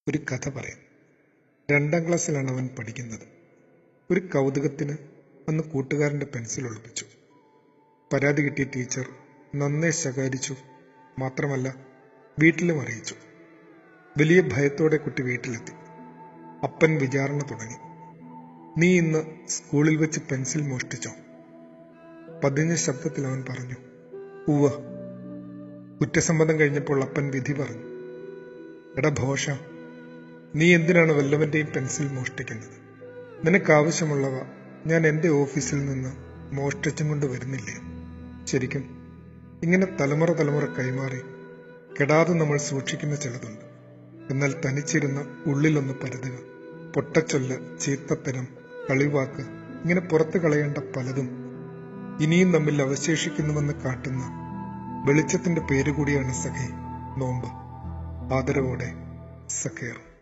ഒരു കഥ പറയാം. 2ാം ക്ലാസ്സിലാണ് അവൻ പഠിക്കുന്നത്. ഒരു കൗതുകത്തിന് അന്ന് കൂട്ടുകാരൻ്റെ പെൻസിൽ ഒളിപ്പിച്ചു. പരാതി കിട്ടിയ ടീച്ചർ നന്നേ ശകാരിച്ചു. മാത്രമല്ല, വീട്ടിലും അറിയിച്ചു. വലിയ ഭയത്തോടെ കുട്ടി വീട്ടിലെത്തി. അപ്പൻ വിചാരണ തുടങ്ങി. "നീ ഇന്ന് സ്കൂളിൽ വെച്ച് പെൻസിൽ മോഷ്ടിച്ചോ?" പതിഞ്ഞ ശബ്ദത്തിൽ അവൻ പറഞ്ഞു, "ഉവ്വ." കുറ്റസമ്മതം കഴിഞ്ഞപ്പോൾ അപ്പൻ വിധി പറഞ്ഞു, "എടാ ഭോഷ, നീ എന്തിനാണ് വല്ലവന്റെയും പെൻസിൽ മോഷ്ടിക്കുന്നത്? നിനക്കാവശ്യമുള്ളവ ഞാൻ എൻ്റെ ഓഫീസിൽ നിന്ന് മോഷ്ടിച്ചും കൊണ്ട് വരുന്നില്ലേ? ശരിക്കും ഇങ്ങനെ തലമുറ കൈമാറി കെടാതെ നമ്മൾ സൂക്ഷിക്കുന്ന ചിലതുണ്ട്. എന്നാൽ തനിച്ചിരുന്ന് ഉള്ളിലൊന്ന് പരതുക, പൊട്ടച്ചൊല്ല്, ചീത്തത്തരം, കളിവാക്ക്, ഇങ്ങനെ പുറത്തു കളയേണ്ട പലതും ഇനിയും നമ്മിൽ അവശേഷിക്കുന്നുവെന്ന് കാട്ടുന്ന വെളിച്ചത്തിന്റെ പേരുകൂടിയാണ് സഖേ നോമ്പ്. ആദരവോടെ, സഖേർ.